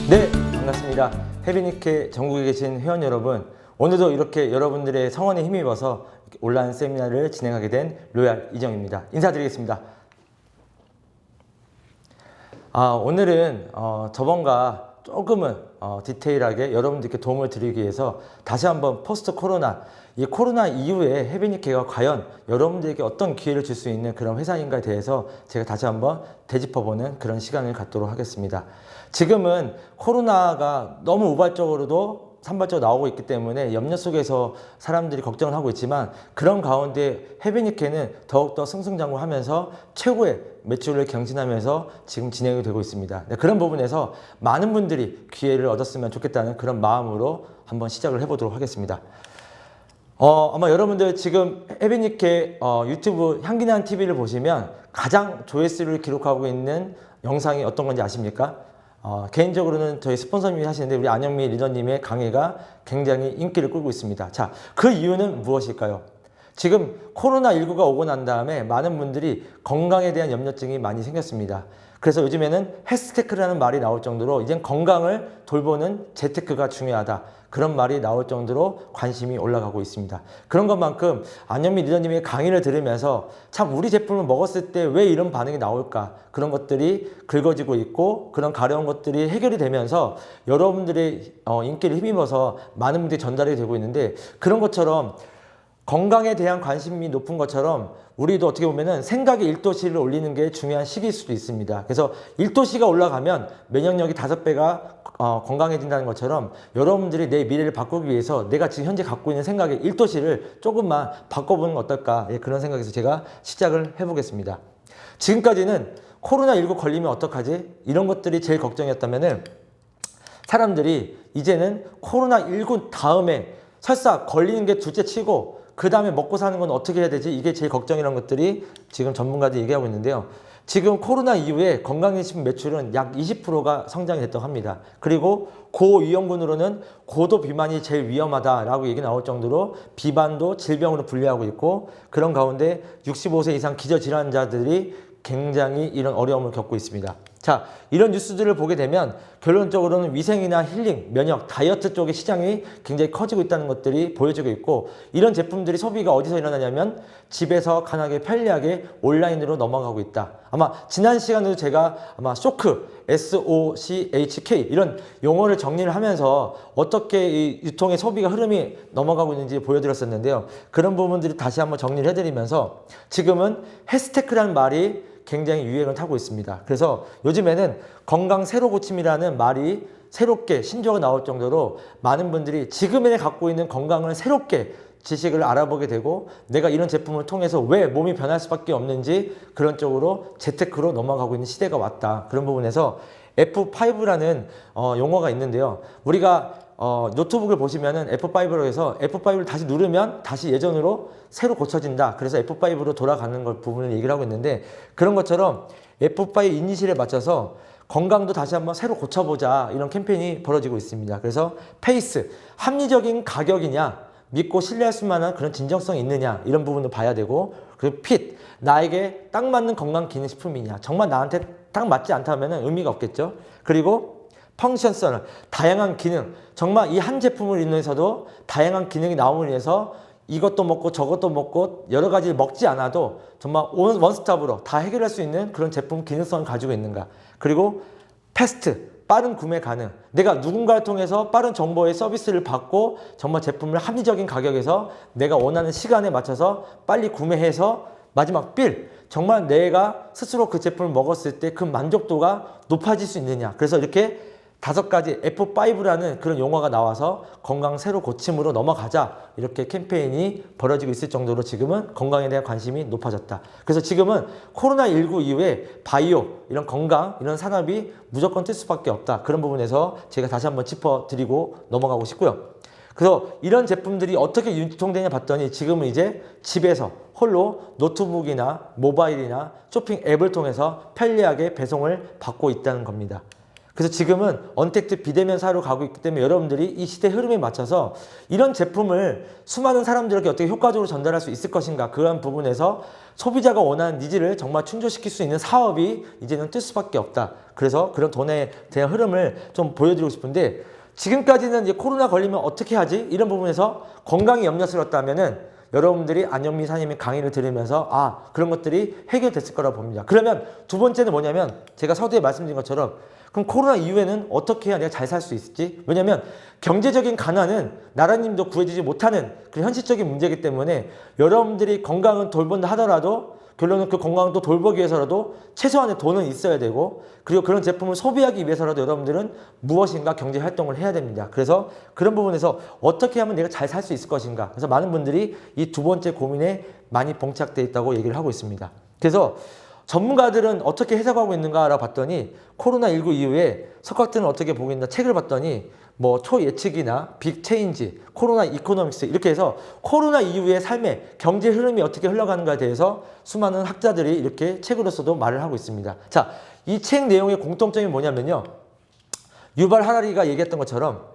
네, 반갑습니다. 해비니케 전국에 계신 회원 여러분, 오늘도 이렇게 여러분들의 성원에 힘입어서 온라인 세미나를 진행하게 된 로얄 이정입니다. 인사드리겠습니다. 오늘은 저번과 조금은 디테일하게 여러분들께 도움을 드리기 위해서 다시 한번 포스트 코로나, 이 코로나 이후에 해비니케가 과연 여러분들에게 어떤 기회를 줄 수 있는 그런 회사인가에 대해서 제가 다시 한번 되짚어보는 그런 시간을 갖도록 하겠습니다. 지금은 코로나가 너무 우발적으로도 산발적으로 나오고 있기 때문에 염려 속에서 사람들이 걱정을 하고 있지만, 그런 가운데 해비니케는 더욱더 승승장구하면서 최고의 매출을 경신하면서 지금 진행이 되고 있습니다. 그런 부분에서 많은 분들이 기회를 얻었으면 좋겠다는 그런 마음으로 한번 시작을 해보도록 하겠습니다. 아마 여러분들 지금 해비니케 유튜브 향기나는 TV를 보시면 가장 조회수를 기록하고 있는 영상이 어떤 건지 아십니까? 개인적으로는 저희 스폰서님이 하시는데 우리 안영미 리더님의 강의가 굉장히 인기를 끌고 있습니다. 자, 그 이유는 무엇일까요? 지금 코로나19가 오고 난 다음에 많은 분들이 건강에 대한 염려증이 많이 생겼습니다. 그래서 요즘에는 헬스테크라는 말이 나올 정도로 이젠 건강을 돌보는 재테크가 중요하다, 그런 말이 나올 정도로 관심이 올라가고 있습니다. 그런 것만큼 안현미 리더님의 강의를 들으면서 참 우리 제품을 먹었을 때 왜 이런 반응이 나올까, 그런 것들이 긁어지고 있고 그런 가려운 것들이 해결이 되면서 여러분들의 인기를 힘입어서 많은 분들이 전달이 되고 있는데, 그런 것처럼 건강에 대한 관심이 높은 것처럼 우리도 어떻게 보면은 생각의 1도씨를 올리는 게 중요한 시기일 수도 있습니다. 그래서 1도씨가 올라가면 면역력이 5배가 건강해진다는 것처럼 여러분들이 내 미래를 바꾸기 위해서 내가 지금 현재 갖고 있는 생각의 1도씨를 조금만 바꿔보는 건 어떨까, 그런 생각에서 제가 시작을 해보겠습니다. 지금까지는 코로나19 걸리면 어떡하지? 이런 것들이 제일 걱정이었다면은, 사람들이 이제는 코로나19 다음에 설사 걸리는 게 둘째 치고 그 다음에 먹고 사는 건 어떻게 해야 되지? 이게 제일 걱정이라는 것들이 지금 전문가들이 얘기하고 있는데요. 지금 코로나 이후에 건강기능식품 매출은 약 20%가 성장이 됐다고 합니다. 그리고 고위험군으로는 고도 비만이 제일 위험하다라고 얘기 나올 정도로 비만도 질병으로 분류하고 있고, 그런 가운데 65세 이상 기저질환자들이 굉장히 이런 어려움을 겪고 있습니다. 자, 이런 뉴스들을 보게 되면 결론적으로는 위생이나 힐링, 면역, 다이어트 쪽의 시장이 굉장히 커지고 있다는 것들이 보여지고 있고, 이런 제품들이 소비가 어디서 일어나냐면 집에서 간하게 편리하게 온라인으로 넘어가고 있다. 아마 지난 시간에도 제가 아마 쇼크, SOCHK 이런 용어를 정리를 하면서 어떻게 이 유통의 소비가 흐름이 넘어가고 있는지 보여드렸었는데요. 그런 부분들을 다시 한번 정리를 해드리면서, 지금은 헬스테크라는 말이 굉장히 유행을 타고 있습니다. 그래서 요즘에는 건강 새로 고침이라는 말이 새롭게 신조어가 나올 정도로 많은 분들이 지금에 갖고 있는 건강을 새롭게 지식을 알아보게 되고, 내가 이런 제품을 통해서 왜 몸이 변할 수밖에 없는지 그런 쪽으로 재테크로 넘어가고 있는 시대가 왔다. 그런 부분에서 F5라는 용어가 있는데요. 우리가 노트북을 보시면은 F5로 해서 F5를 다시 누르면 다시 예전으로 새로 고쳐진다. 그래서 F5로 돌아가는 걸 부분을 얘기를 하고 있는데, 그런 것처럼 F5 이니시에 맞춰서 건강도 다시 한번 새로 고쳐보자, 이런 캠페인이 벌어지고 있습니다. 그래서 페이스, 합리적인 가격이냐, 믿고 신뢰할 수 만한 그런 진정성이 있느냐, 이런 부분도 봐야 되고, 그리고 핏, 나에게 딱 맞는 건강기능식품이냐, 정말 나한테 딱 맞지 않다면 의미가 없겠죠. 그리고 펑션성, 다양한 기능, 정말 이 한 제품을 인해서도 다양한 기능이 나옴으로 인해서 이것도 먹고 저것도 먹고 여러 가지를 먹지 않아도 정말 원스톱으로 다 해결할 수 있는 그런 제품 기능성을 가지고 있는가. 그리고 패스트, 빠른 구매 가능, 내가 누군가를 통해서 빠른 정보의 서비스를 받고 정말 제품을 합리적인 가격에서 내가 원하는 시간에 맞춰서 빨리 구매해서 마지막 빌, 정말 내가 스스로 그 제품을 먹었을 때 그 만족도가 높아질 수 있느냐. 그래서 이렇게 5가지 F5라는 그런 용어가 나와서 건강 새로 고침으로 넘어가자, 이렇게 캠페인이 벌어지고 있을 정도로 지금은 건강에 대한 관심이 높아졌다. 그래서 지금은 코로나19 이후에 바이오, 이런 건강, 이런 산업이 무조건 뜰 수밖에 없다. 그런 부분에서 제가 다시 한번 짚어드리고 넘어가고 싶고요. 그래서 이런 제품들이 어떻게 유통되냐 봤더니, 지금은 이제 집에서 홀로 노트북이나 모바일이나 쇼핑 앱을 통해서 편리하게 배송을 받고 있다는 겁니다. 그래서 지금은 언택트 비대면 사회로 가고 있기 때문에 여러분들이 이 시대 흐름에 맞춰서 이런 제품을 수많은 사람들에게 어떻게 효과적으로 전달할 수 있을 것인가, 그런 부분에서 소비자가 원하는 니즈를 정말 충족시킬 수 있는 사업이 이제는 뜰 수밖에 없다. 그래서 그런 돈에 대한 흐름을 좀 보여드리고 싶은데, 지금까지는 이제 코로나 걸리면 어떻게 하지? 이런 부분에서 건강이 염려스럽다면은 여러분들이 안영미 사님의 강의를 들으면서 그런 것들이 해결됐을 거라고 봅니다. 그러면 두 번째는 뭐냐면, 제가 서두에 말씀드린 것처럼 그럼 코로나 이후에는 어떻게 해야 내가 잘 살 수 있을지? 왜냐면 경제적인 가난은 나라님도 구해주지 못하는 그런 현실적인 문제이기 때문에 여러분들이 건강은 돌본다 하더라도 결론은 그 건강을 또 돌보기 위해서라도 최소한의 돈은 있어야 되고, 그리고 그런 제품을 소비하기 위해서라도 여러분들은 무엇인가 경제 활동을 해야 됩니다. 그래서 그런 부분에서 어떻게 하면 내가 잘 살 수 있을 것인가. 그래서 많은 분들이 이 두 번째 고민에 많이 봉착되어 있다고 얘기를 하고 있습니다. 그래서 전문가들은 어떻게 해석하고 있는가라고 봤더니, 코로나19 이후에 석학들은 어떻게 보고 있나 책을 봤더니 뭐 초예측이나 빅체인지, 코로나 이코노믹스, 이렇게 해서 코로나 이후의 삶의 경제 흐름이 어떻게 흘러가는가에 대해서 수많은 학자들이 이렇게 책으로서도 말을 하고 있습니다. 자, 이 책 내용의 공통점이 뭐냐면요, 유발 하라리가 얘기했던 것처럼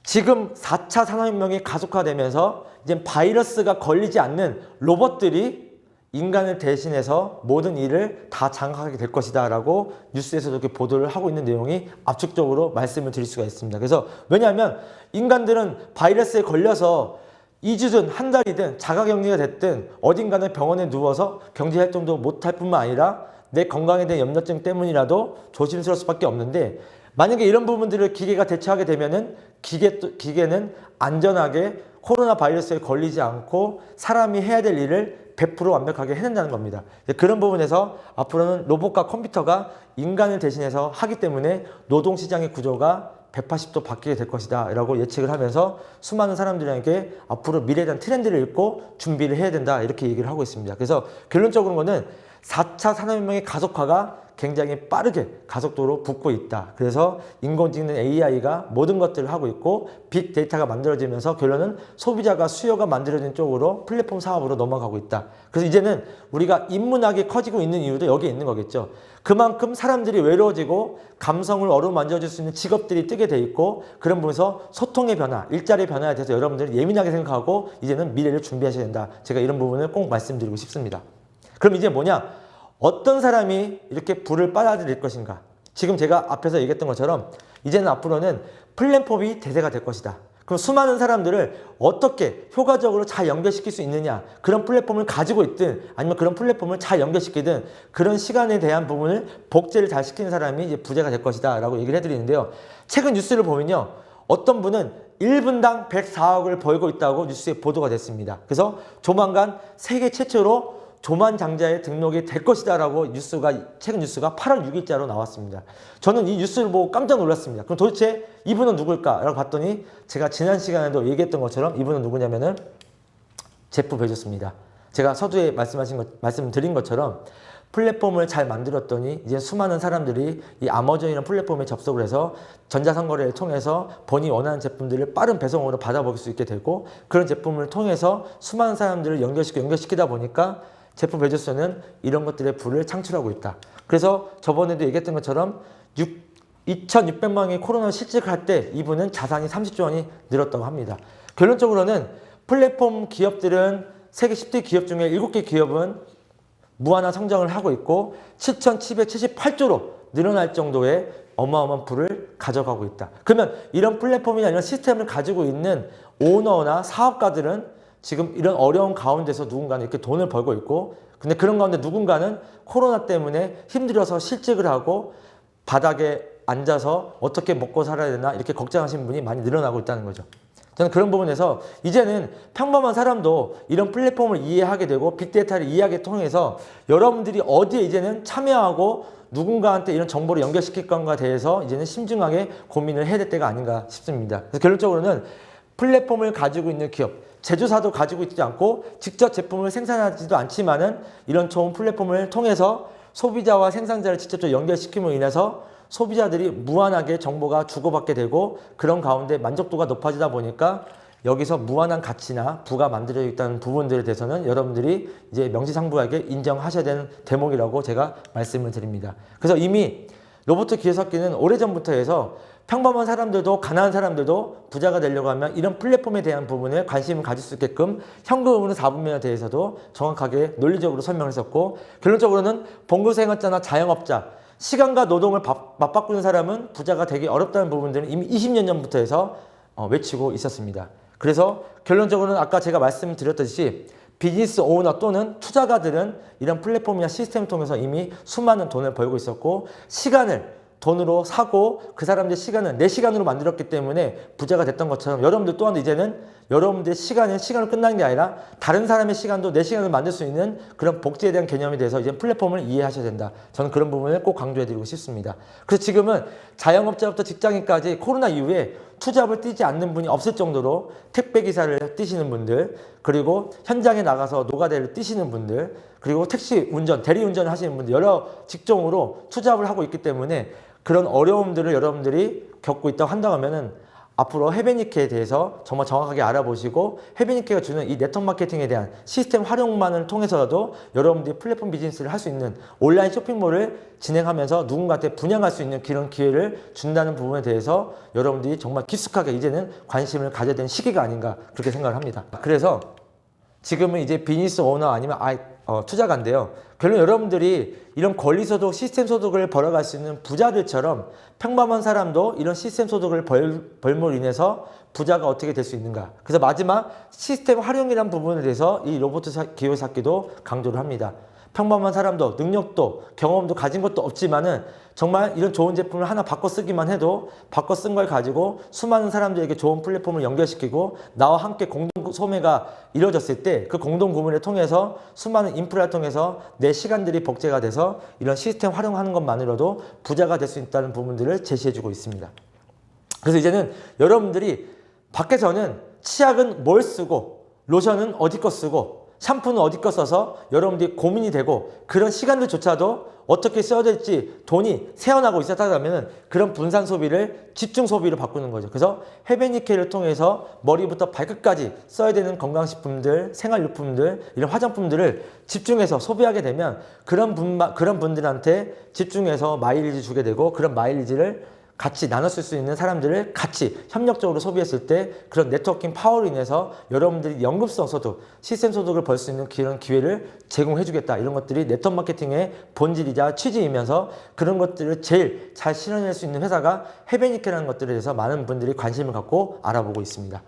지금 4차 산업혁명이 가속화되면서 이제 바이러스가 걸리지 않는 로봇들이 인간을 대신해서 모든 일을 다 장악하게 될 것이다 라고 뉴스에서도 이렇게 보도를 하고 있는 내용이 압축적으로 말씀을 드릴 수가 있습니다. 그래서 왜냐하면 인간들은 바이러스에 걸려서 2주든 한 달이든 자가격리가 됐든 어딘가는 병원에 누워서 경제활동도 못할 뿐만 아니라 내 건강에 대한 염려증 때문이라도 조심스러울 수밖에 없는데, 만약에 이런 부분들을 기계가 대처하게 되면은 기계는 안전하게 코로나 바이러스에 걸리지 않고 사람이 해야 될 일을 100% 완벽하게 해낸다는 겁니다. 그런 부분에서 앞으로는 로봇과 컴퓨터가 인간을 대신해서 하기 때문에 노동시장의 구조가 180도 바뀌게 될 것이다 라고 예측을 하면서 수많은 사람들에게 앞으로 미래에 대한 트렌드를 읽고 준비를 해야 된다, 이렇게 얘기를 하고 있습니다. 그래서 결론적으로는 4차 산업혁명의 가속화가 굉장히 빠르게 가속도로 붙고 있다. 그래서 인공지능 AI가 모든 것들을 하고 있고 빅데이터가 만들어지면서 결론은 소비자가 수요가 만들어진 쪽으로 플랫폼 사업으로 넘어가고 있다. 그래서 이제는 우리가 인문학이 커지고 있는 이유도 여기에 있는 거겠죠. 그만큼 사람들이 외로워지고 감성을 어루만져줄 수 있는 직업들이 뜨게 돼 있고, 그런 부분에서 소통의 변화, 일자리의 변화에 대해서 여러분들이 예민하게 생각하고 이제는 미래를 준비하셔야 된다. 제가 이런 부분을 꼭 말씀드리고 싶습니다. 그럼 이제 뭐냐? 어떤 사람이 이렇게 불을 빨아들일 것인가? 지금 제가 앞에서 얘기했던 것처럼 이제는 앞으로는 플랫폼이 대세가 될 것이다. 그럼 수많은 사람들을 어떻게 효과적으로 잘 연결시킬 수 있느냐, 그런 플랫폼을 가지고 있든 아니면 그런 플랫폼을 잘 연결시키든 그런 시간에 대한 부분을 복제를 잘 시키는 사람이 이제 부자가 될 것이다 라고 얘기를 해드리는데요, 최근 뉴스를 보면요, 어떤 분은 1분당 104억을 벌고 있다고 뉴스에 보도가 됐습니다. 그래서 조만간 세계 최초로 조만장자에 등록이 될 것이다 라고 최근 뉴스가 8월 6일자로 나왔습니다. 저는 이 뉴스를 보고 깜짝 놀랐습니다. 그럼 도대체 이분은 누굴까? 라고 봤더니 제가 지난 시간에도 얘기했던 것처럼 이분은 누구냐면은 제프 베조스입니다. 제가 서두에 말씀드린 것처럼 플랫폼을 잘 만들었더니 이제 수많은 사람들이 이 아마존이라는 플랫폼에 접속을 해서 전자상거래를 통해서 본인이 원하는 제품들을 빠른 배송으로 받아볼 수 있게 되고, 그런 제품을 통해서 수많은 사람들을 연결시키다 보니까 제프 베조스는 이런 것들의 부를 창출하고 있다. 그래서 저번에도 얘기했던 것처럼 2,600만 원의 코로나 실직을 할 때 이분은 자산이 30조 원이 늘었다고 합니다. 결론적으로는 플랫폼 기업들은 세계 10대 기업 중에 7개 기업은 무한한 성장을 하고 있고 7,778조로 늘어날 정도의 어마어마한 부를 가져가고 있다. 그러면 이런 플랫폼이나 이런 시스템을 가지고 있는 오너나 사업가들은 지금 이런 어려운 가운데서 누군가는 이렇게 돈을 벌고 있고, 근데 그런 가운데 누군가는 코로나 때문에 힘들어서 실직을 하고 바닥에 앉아서 어떻게 먹고 살아야 되나 이렇게 걱정하시는 분이 많이 늘어나고 있다는 거죠. 저는 그런 부분에서 이제는 평범한 사람도 이런 플랫폼을 이해하게 되고 빅데이터를 이해하게 통해서 여러분들이 어디에 이제는 참여하고 누군가한테 이런 정보를 연결시킬 건가에 대해서 이제는 심중하게 고민을 해야 될 때가 아닌가 싶습니다. 그래서 결론적으로는 플랫폼을 가지고 있는 기업, 제조사도 가지고 있지 않고 직접 제품을 생산하지도 않지만은 이런 좋은 플랫폼을 통해서 소비자와 생산자를 직접적으로 연결시킴으로 인해서 소비자들이 무한하게 정보가 주고받게 되고, 그런 가운데 만족도가 높아지다 보니까 여기서 무한한 가치나 부가 만들어져 있다는 부분들에 대해서는 여러분들이 이제 명시상부하게 인정하셔야 되는 대목이라고 제가 말씀을 드립니다. 그래서 이미 로봇 기회찾기는 오래전부터 해서 평범한 사람들도 가난한 사람들도 부자가 되려고 하면 이런 플랫폼에 대한 부분에 관심을 가질 수 있게끔 현금으로 4분면에 대해서도 정확하게 논리적으로 설명을 했었고, 결론적으로는 봉급생활자나 자영업자, 시간과 노동을 맞바꾸는 사람은 부자가 되기 어렵다는 부분들은 이미 20년 전부터 해서 외치고 있었습니다. 그래서 결론적으로는 아까 제가 말씀드렸듯이 비즈니스 오너 또는 투자가들은 이런 플랫폼이나 시스템을 통해서 이미 수많은 돈을 벌고 있었고, 시간을 돈으로 사고 그 사람들의 시간은 내 시간으로 만들었기 때문에 부자가 됐던 것처럼, 여러분들 또한 이제는 여러분들의 시간은 시간으로 끝나는 게 아니라 다른 사람의 시간도 내 시간으로 만들 수 있는 그런 복지에 대한 개념에 대해서 이제 플랫폼을 이해하셔야 된다. 저는 그런 부분을 꼭 강조해드리고 싶습니다. 그래서 지금은 자영업자부터 직장인까지 코로나 이후에 투잡을 뛰지 않는 분이 없을 정도로 택배기사를 뛰시는 분들, 그리고 현장에 나가서 노가다를 뛰시는 분들, 그리고 택시 운전, 대리운전을 하시는 분들, 여러 직종으로 투잡을 하고 있기 때문에 그런 어려움들을 여러분들이 겪고 있다고 한다고 하면은 앞으로 해베니케에 대해서 정말 정확하게 알아보시고, 해베니케가 주는 이 네트워크 마케팅에 대한 시스템 활용만을 통해서라도 여러분들이 플랫폼 비즈니스를 할 수 있는 온라인 쇼핑몰을 진행하면서 누군가한테 분양할 수 있는 그런 기회를 준다는 부분에 대해서 여러분들이 정말 깊숙하게 이제는 관심을 가져야 되는 시기가 아닌가, 그렇게 생각을 합니다. 그래서 지금은 이제 비즈니스 오너 아니면 투자가인데요. 결론 여러분들이 이런 권리소득, 시스템 소득을 벌어갈 수 있는 부자들처럼 평범한 사람도 이런 시스템 소득을 벌므로 인해서 부자가 어떻게 될 수 있는가. 그래서 마지막 시스템 활용이라는 부분에 대해서 이 로봇 기회찾기도 강조를 합니다. 평범한 사람도 능력도 경험도 가진 것도 없지만은 정말 이런 좋은 제품을 하나 바꿔 쓰기만 해도 바꿔 쓴 걸 가지고 수많은 사람들에게 좋은 플랫폼을 연결시키고 나와 함께 공동 소매가 이루어졌을 때 그 공동 구매를 통해서 수많은 인프라를 통해서 내 시간들이 복제가 돼서 이런 시스템 활용하는 것만으로도 부자가 될 수 있다는 부분들을 제시해주고 있습니다. 그래서 이제는 여러분들이 밖에서는 치약은 뭘 쓰고 로션은 어디 거 쓰고 샴푸는 어디 거 써서 여러분들이 고민이 되고 그런 시간들조차도 어떻게 써야 될지 돈이 새어나고 있었다면 그런 분산 소비를 집중 소비로 바꾸는 거죠. 그래서 해베니케를 통해서 머리부터 발끝까지 써야 되는 건강식품들, 생활용품들, 이런 화장품들을 집중해서 소비하게 되면 그런 분들한테 집중해서 마일리지 주게 되고, 그런 마일리지를 같이 나눠 쓸 수 있는 사람들을 같이 협력적으로 소비했을 때 그런 네트워킹 파워로 인해서 여러분들이 연금성 소득, 시스템 소득을 벌 수 있는 그런 기회를 제공해 주겠다. 이런 것들이 네트워크 마케팅의 본질이자 취지이면서 그런 것들을 제일 잘 실현할 수 있는 회사가 해베니케라는 것들에 대해서 많은 분들이 관심을 갖고 알아보고 있습니다.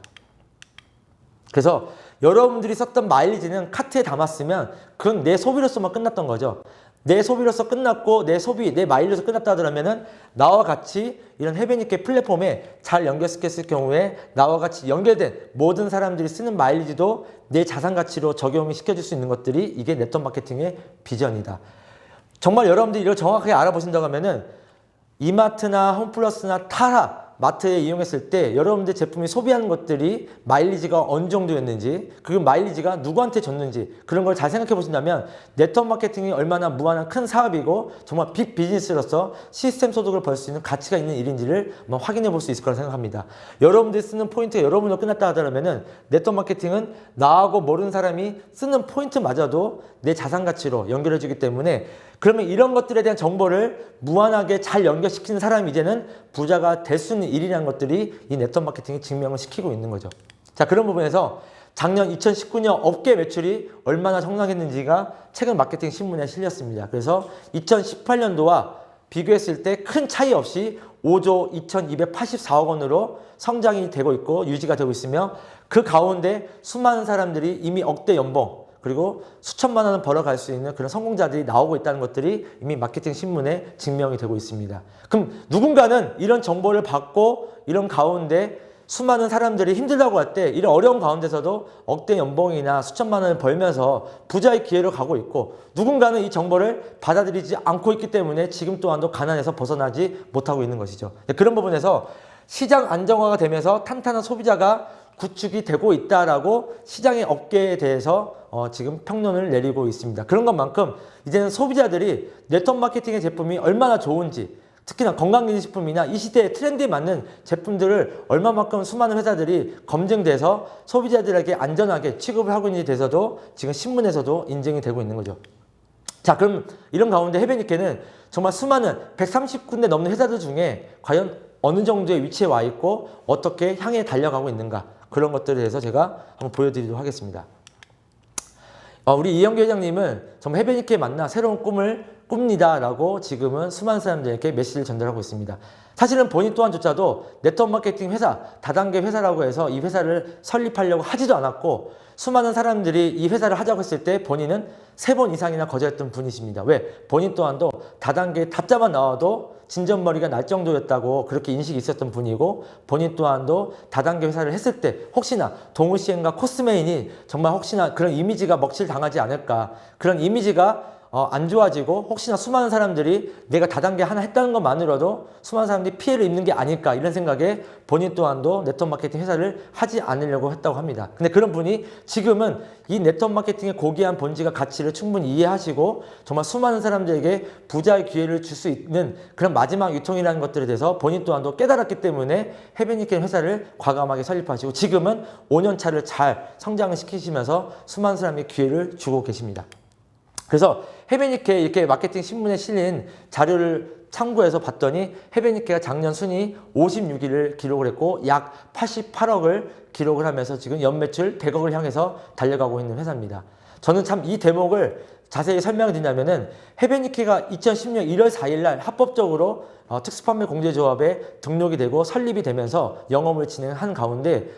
그래서 여러분들이 썼던 마일리지는 카트에 담았으면 그건 내 소비로서만 끝났던 거죠. 내 소비로서 끝났고 내 마일리지로서 끝났다 하더라면은 나와 같이 이런 해베니케 플랫폼에 잘 연결시켰을 경우에 나와 같이 연결된 모든 사람들이 쓰는 마일리지도 내 자산 가치로 적용이 시켜줄 수 있는 것들이 이게 네트워크 마케팅의 비전이다. 정말 여러분들이 이걸 정확하게 알아보신다고 하면은 이마트나 홈플러스나 타라 마트에 이용했을 때 여러분들 제품이 소비하는 것들이 마일리지가 어느 정도였는지, 그 마일리지가 누구한테 줬는지 그런 걸 잘 생각해 보신다면 네트워크 마케팅이 얼마나 무한한 큰 사업이고 정말 빅 비즈니스로서 시스템 소득을 벌 수 있는 가치가 있는 일인지를 한번 확인해 볼 수 있을 거라 생각합니다. 여러분들이 쓰는 포인트가 여러분으로 끝났다 하더라면 네트워크 마케팅은 나하고 모르는 사람이 쓰는 포인트마저도 내 자산 가치로 연결해 주기 때문에, 그러면 이런 것들에 대한 정보를 무한하게 잘 연결시키는 사람이 이제는 부자가 될 수 있는 일이라는 것들이 이 네트워크 마케팅이 증명을 시키고 있는 거죠. 자, 그런 부분에서 작년 2019년 업계 매출이 얼마나 성장했는지가 최근 마케팅 신문에 실렸습니다. 그래서 2018년도와 비교했을 때 큰 차이 없이 5조 2284억 원으로 성장이 되고 있고 유지가 되고 있으며, 그 가운데 수많은 사람들이 이미 억대 연봉 그리고 수천만 원을 벌어갈 수 있는 그런 성공자들이 나오고 있다는 것들이 이미 마케팅 신문에 증명이 되고 있습니다. 그럼 누군가는 이런 정보를 받고 이런 가운데 수많은 사람들이 힘들다고 할 때 이런 어려운 가운데서도 억대 연봉이나 수천만 원을 벌면서 부자의 기회로 가고 있고, 누군가는 이 정보를 받아들이지 않고 있기 때문에 지금 또한도 가난에서 벗어나지 못하고 있는 것이죠. 그런 부분에서 시장 안정화가 되면서 탄탄한 소비자가 구축이 되고 있다라고 시장의 업계에 대해서 지금 평론을 내리고 있습니다. 그런 것만큼 이제는 소비자들이 네트워크 마케팅의 제품이 얼마나 좋은지, 특히나 건강기능식품이나 이 시대의 트렌드에 맞는 제품들을 얼마만큼 수많은 회사들이 검증돼서 소비자들에게 안전하게 취급을 하고 있는지에 대해서도 지금 신문에서도 인증이 되고 있는 거죠. 자, 그럼 이런 가운데 해변익회는 정말 수많은 130군데 넘는 회사들 중에 과연 어느 정도의 위치에 와 있고 어떻게 향해 달려가고 있는가, 그런 것들에 대해서 제가 한번 보여드리도록 하겠습니다. 우리 이영규 회장님은 정말 해변익회 만나 새로운 꿈을 꿉니다 라고 지금은 수많은 사람들에게 메시지를 전달하고 있습니다. 사실은 본인 또한조차도 네트워크 마케팅 회사, 다단계 회사라고 해서 이 회사를 설립하려고 하지도 않았고, 수많은 사람들이 이 회사를 하자고 했을 때 본인은 3번 이상이나 거절했던 분이십니다. 왜? 본인 또한도 다단계 답자만 나와도 진전머리가 날 정도였다고 그렇게 인식이 있었던 분이고, 본인 또한도 다단계 회사를 했을 때 혹시나 동우시엔과 코스메인이 정말 혹시나 그런 이미지가 먹칠 당하지 않을까, 그런 이미지가 안 좋아지고 혹시나 수많은 사람들이 내가 다단계 하나 했다는 것만으로도 수많은 사람들이 피해를 입는 게 아닐까, 이런 생각에 본인 또한도 네트워크 마케팅 회사를 하지 않으려고 했다고 합니다. 근데 그런 분이 지금은 이 네트워크 마케팅의 고귀한 본질과 가치를 충분히 이해하시고 정말 수많은 사람들에게 부자의 기회를 줄 수 있는 그런 마지막 유통이라는 것들에 대해서 본인 또한도 깨달았기 때문에 해변익회 회사를 과감하게 설립하시고 지금은 5년 차를 잘 성장을 시키시면서 수많은 사람에게 기회를 주고 계십니다. 그래서 해변익회 이렇게 마케팅 신문에 실린 자료를 참고해서 봤더니 해변익회가 작년 순위 56위를 기록을 했고 약 88억을 기록을 하면서 지금 연매출 100억을 향해서 달려가고 있는 회사입니다. 저는 참 이 대목을 자세히 설명을 드리냐면은 해변익회가 2010년 1월 4일 날 합법적으로 특수판매 공제조합에 등록이 되고 설립이 되면서 영업을 진행한 가운데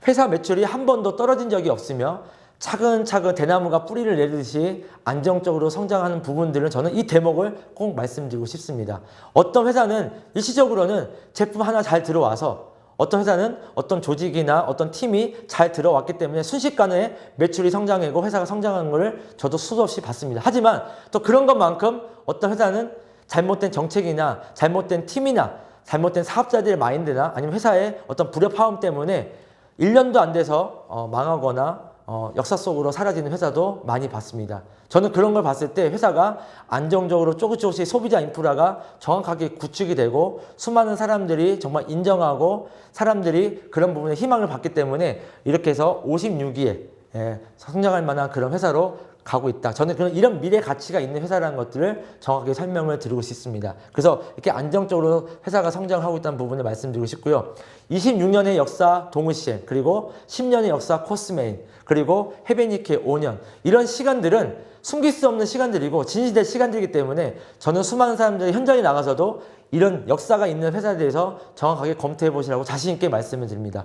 회사 매출이 한 번도 떨어진 적이 없으며 차근차근 대나무가 뿌리를 내리듯이 안정적으로 성장하는 부분들은 저는 이 대목을 꼭 말씀드리고 싶습니다. 어떤 회사는 일시적으로는 제품 하나 잘 들어와서, 어떤 회사는 어떤 조직이나 어떤 팀이 잘 들어왔기 때문에 순식간에 매출이 성장하고 회사가 성장하는 것을 저도 수도 없이 봤습니다. 하지만 또 그런 것만큼 어떤 회사는 잘못된 정책이나 잘못된 팀이나 잘못된 사업자들의 마인드나 아니면 회사의 어떤 불협화음 때문에 1년도 안 돼서 망하거나 역사 속으로 사라지는 회사도 많이 봤습니다. 저는 그런 걸 봤을 때 회사가 안정적으로 조금씩 소비자 인프라가 정확하게 구축이 되고 수많은 사람들이 정말 인정하고 사람들이 그런 부분에 희망을 받기 때문에 이렇게 해서 56위에 성장할 만한 그런 회사로 가고 있다. 저는 이런 미래 가치가 있는 회사라는 것들을 정확하게 설명을 드리고 싶습니다. 그래서 이렇게 안정적으로 회사가 성장하고 있다는 부분을 말씀드리고 싶고요. 26년의 역사 동우시엔, 그리고 10년의 역사 코스메인, 그리고 해변익회 5년, 이런 시간들은 숨길 수 없는 시간들이고 진실될 시간들이기 때문에 저는 수많은 사람들이 현장에 나가서도 이런 역사가 있는 회사에 대해서 정확하게 검토해 보시라고 자신 있게 말씀을 드립니다.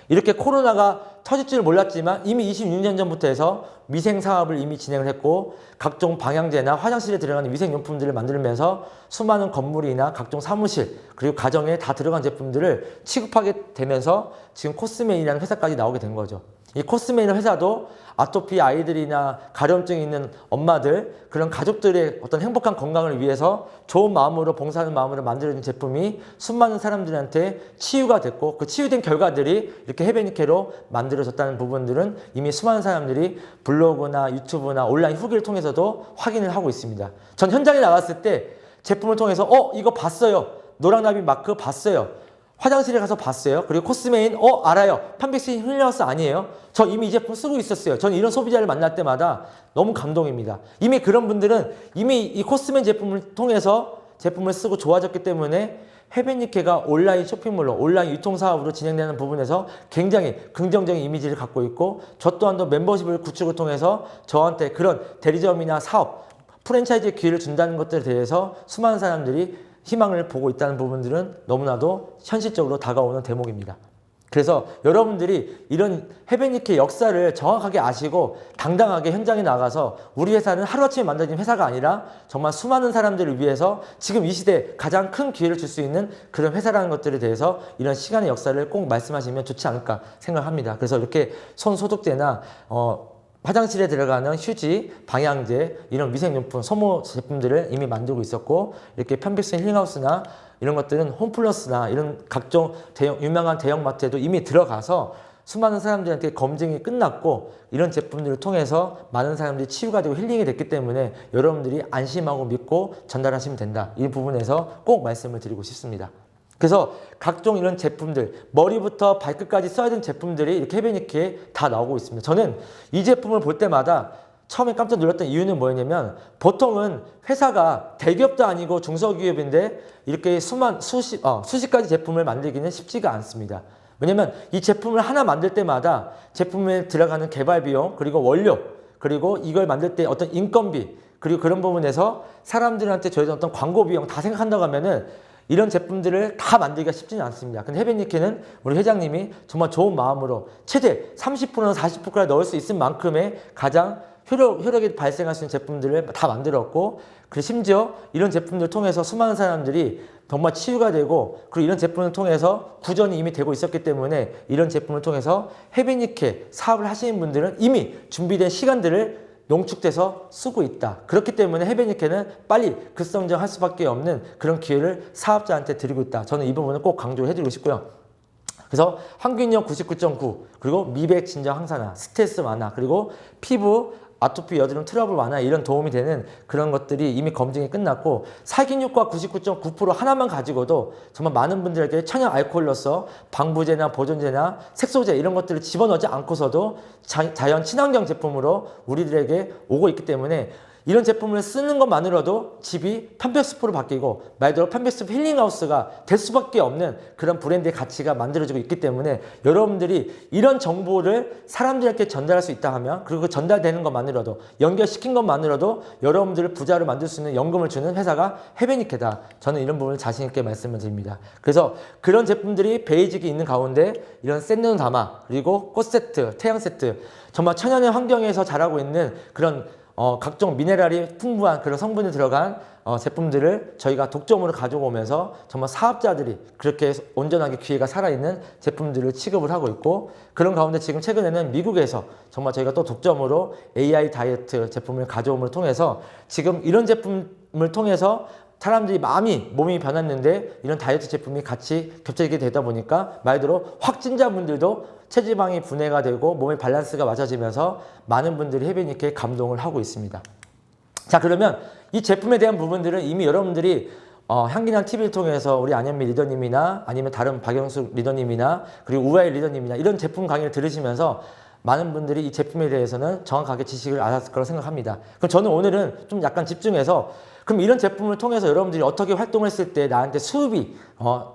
이렇게 코로나가 터질 줄 몰랐지만 이미 26년 전부터 해서 위생 사업을 이미 진행을 했고 각종 방향제나 화장실에 들어가는 위생용품들을 만들면서 수많은 건물이나 각종 사무실 그리고 가정에 다 들어간 제품들을 취급하게 되면서 지금 코스메인이라는 회사까지 나오게 된 거죠. 이 코스메인 회사도 아토피 아이들이나 가려움증이 있는 엄마들, 그런 가족들의 어떤 행복한 건강을 위해서 좋은 마음으로 봉사하는 마음으로 만들어진 제품이 수많은 사람들한테 치유가 됐고 그 치유된 결과들이 이렇게 해변익회로 만들어졌다는 부분들은 이미 수많은 사람들이 블로그나 유튜브나 온라인 후기를 통해서도 확인을 하고 있습니다. 전 현장에 나갔을 때 제품을 통해서 이거 봤어요. 노랑나비 마크 봤어요. 화장실에 가서 봤어요. 그리고 코스메인 알아요. 판백스인 힐러스 아니에요? 저 이미 이 제품 쓰고 있었어요. 저는 이런 소비자를 만날 때마다 너무 감동입니다. 이미 그런 분들은 이미 이 코스메인 제품을 통해서 제품을 쓰고 좋아졌기 때문에 해변익회가 온라인 쇼핑몰로 온라인 유통사업으로 진행되는 부분에서 굉장히 긍정적인 이미지를 갖고 있고 저 또한도 멤버십을 구축을 통해서 저한테 그런 대리점이나 사업, 프랜차이즈 기회를 준다는 것들에 대해서 수많은 사람들이 희망을 보고 있다는 부분들은 너무나도 현실적으로 다가오는 대목입니다. 그래서 여러분들이 이런 해변익회 역사를 정확하게 아시고 당당하게 현장에 나가서 우리 회사는 하루아침에 만들어진 회사가 아니라 정말 수많은 사람들을 위해서 지금 이 시대에 가장 큰 기회를 줄 수 있는 그런 회사라는 것들에 대해서 이런 시간의 역사를 꼭 말씀하시면 좋지 않을까 생각합니다. 그래서 이렇게 손 소독제나 화장실에 들어가는 휴지, 방향제, 이런 위생용품, 소모 제품들을 이미 만들고 있었고 이렇게 편백스인 힐링하우스나 이런 것들은 홈플러스나 이런 각종 유명한 대형마트에도 이미 들어가서 수많은 사람들한테 검증이 끝났고 이런 제품들을 통해서 많은 사람들이 치유가 되고 힐링이 됐기 때문에 여러분들이 안심하고 믿고 전달하시면 된다. 이 부분에서 꼭 말씀을 드리고 싶습니다. 그래서 각종 이런 제품들, 머리부터 발끝까지 써야 되는 제품들이 이렇게 해변익회에 다 나오고 있습니다. 저는 이 제품을 볼 때마다 처음에 깜짝 놀랐던 이유는 뭐였냐면 보통은 회사가 대기업도 아니고 중소기업인데 이렇게 수십 가지 제품을 만들기는 쉽지가 않습니다. 왜냐면 이 제품을 하나 만들 때마다 제품에 들어가는 개발 비용, 그리고 원료, 그리고 이걸 만들 때 어떤 인건비, 그리고 그런 부분에서 사람들한테 저희도 어떤 광고 비용 다 생각한다고 하면은 이런 제품들을 다 만들기가 쉽지는 않습니다. 근데 헤비니케는 우리 회장님이 정말 좋은 마음으로 최대 30%나 40%까지 넣을 수 있을 만큼의 가장 효력이 발생할 수 있는 제품들을 다 만들었고, 그리고 심지어 이런 제품들을 통해서 수많은 사람들이 정말 치유가 되고, 그리고 이런 제품을 통해서 구전이 이미 되고 있었기 때문에 이런 제품을 통해서 헤비니케 사업을 하시는 분들은 이미 준비된 시간들을 농축돼서 쓰고 있다. 그렇기 때문에 헤비니케는 빨리 급성장할 수밖에 없는 그런 기회를 사업자한테 드리고 있다. 저는 이 부분을 꼭 강조해드리고 싶고요. 그래서 항균력 99.9, 그리고 미백 진정 항산화, 스트레스 완화, 그리고 피부 아토피, 여드름, 트러블 완화, 이런 도움이 되는 그런 것들이 이미 검증이 끝났고, 살균효과 99.9% 하나만 가지고도 정말 많은 분들에게 천연 알코올로서 방부제나 보존제나 색소제 이런 것들을 집어넣지 않고서도 자연 친환경 제품으로 우리들에게 오고 있기 때문에 이런 제품을 쓰는 것만으로도 집이 편백숲으로 바뀌고 말 그대로 편백숲 힐링하우스가 될 수밖에 없는 그런 브랜드의 가치가 만들어지고 있기 때문에, 여러분들이 이런 정보를 사람들에게 전달할 수 있다 하면, 그리고 그 전달되는 것만으로도, 연결시킨 것만으로도 여러분들을 부자로 만들 수 있는 연금을 주는 회사가 헤비니케다. 저는 이런 부분을 자신 있게 말씀을 드립니다. 그래서 그런 제품들이 베이직이 있는 가운데 이런 샌드노다마, 그리고 꽃 세트, 태양 세트, 정말 천연의 환경에서 자라고 있는 그런 각종 미네랄이 풍부한 그런 성분이 들어간 제품들을 저희가 독점으로 가져오면서 정말 사업자들이 그렇게 온전하게 기회가 살아있는 제품들을 취급을 하고 있고, 그런 가운데 지금 최근에는 미국에서 정말 저희가 또 독점으로 AI 다이어트 제품을 가져옴을 통해서 지금 이런 제품을 통해서 사람들이 몸이 변했는데 이런 다이어트 제품이 같이 겹쳐지게 되다 보니까 말 그대로 확진자분들도 체지방이 분해가 되고 몸의 밸런스가 맞아지면서 많은 분들이 헤비니케에 감동을 하고 있습니다. 자, 그러면 이 제품에 대한 부분들은 이미 여러분들이 향기난 TV를 통해서 우리 안현미 리더님이나 아니면 다른 박영숙 리더님이나 그리고 우아일 리더님이나 이런 제품 강의를 들으시면서 많은 분들이 이 제품에 대해서는 정확하게 지식을 알았을 거라고 생각합니다. 그럼 저는 오늘은 좀 약간 집중해서, 그럼 이런 제품을 통해서 여러분들이 어떻게 활동했을 때 나한테 수입이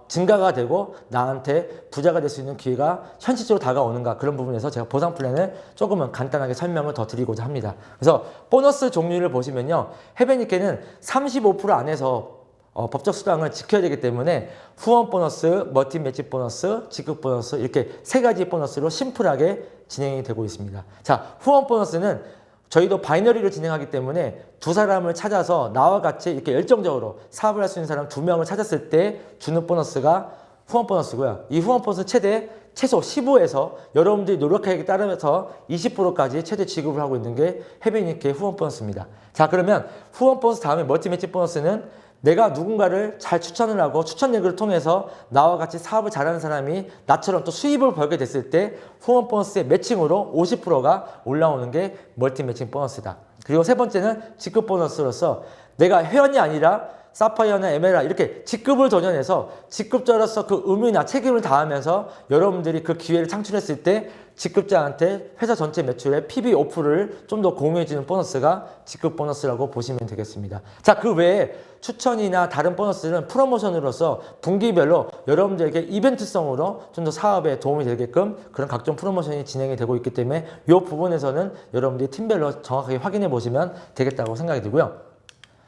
증가가 되고 나한테 부자가 될 수 있는 기회가 현실적으로 다가오는가, 그런 부분에서 제가 보상 플랜을 조금은 간단하게 설명을 더 드리고자 합니다. 그래서 보너스 종류를 보시면요, 헤비니케는 35% 안에서 법적 수당을 지켜야 되기 때문에 후원 보너스, 멀티 매치 보너스, 지급 보너스, 이렇게 세 가지 보너스로 심플하게 진행이 되고 있습니다. 자, 후원 보너스는 저희도 바이너리로 진행하기 때문에 두 사람을 찾아서 나와 같이 이렇게 열정적으로 사업을 할 수 있는 사람 2명을 찾았을 때 주는 보너스가 후원 보너스고요. 이 후원 보너스 최소 15에서 여러분들이 노력하기에 따라서 20%까지 최대 지급을 하고 있는 게 헤비니케 후원 보너스입니다. 자, 그러면 후원 보너스 다음에 멀티 매치 보너스는 내가 누군가를 잘 추천을 하고 추천 내기를 통해서 나와 같이 사업을 잘하는 사람이 나처럼 또 수입을 벌게 됐을 때 후원 보너스의 매칭으로 50%가 올라오는 게 멀티 매칭 보너스다. 그리고 세 번째는 직급 보너스로서 내가 회원이 아니라 사파이어나 에메랄드 이렇게 직급을 도전해서 직급자로서 그 의무나 책임을 다하면서 여러분들이 그 기회를 창출했을 때 직급자한테 회사 전체 매출의 PB 5%를 좀 더 공유해주는 보너스가 직급 보너스라고 보시면 되겠습니다. 자, 그 외에 추천이나 다른 보너스는 프로모션으로서 분기별로 여러분들에게 이벤트성으로 좀 더 사업에 도움이 되게끔 그런 각종 프로모션이 진행이 되고 있기 때문에 이 부분에서는 여러분들이 팀별로 정확하게 확인해 보시면 되겠다고 생각이 들고요.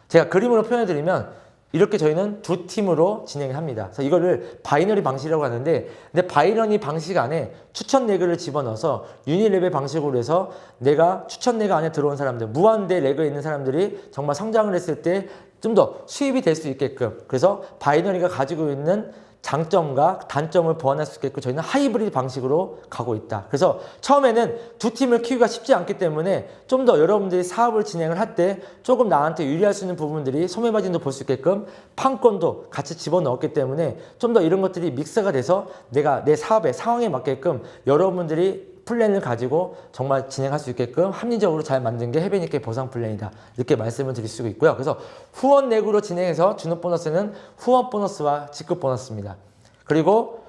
제가 그림으로 표현해드리면 이렇게 저희는 두 팀으로 진행을 합니다. 그래서 이거를 바이너리 방식이라고 하는데, 근데 바이너리 방식 안에 추천 레그를 집어넣어서 유니레벨 방식으로 해서 내가 추천 레그 안에 들어온 사람들, 무한대 레그에 있는 사람들이 정말 성장을 했을 때 좀 더 수입이 될 수 있게끔, 그래서 바이너리가 가지고 있는 장점과 단점을 보완할 수 있게끔 저희는 하이브리드 방식으로 가고 있다. 그래서 처음에는 두 팀을 키우기가 쉽지 않기 때문에 좀 더 여러분들이 사업을 진행을 할 때 조금 나한테 유리할 수 있는 부분들이 소매마진도 볼 수 있게끔 판권도 같이 집어넣었기 때문에 좀 더 이런 것들이 믹스가 돼서 내가 내 사업의 상황에 맞게끔 여러분들이 플랜을 가지고 정말 진행할 수 있게끔 합리적으로 잘 만든 게 헤비니케 보상 플랜이다. 이렇게 말씀을 드릴 수 있고요. 그래서 후원 내구로 진행해서 주는 보너스는 후원 보너스와 직급 보너스입니다. 그리고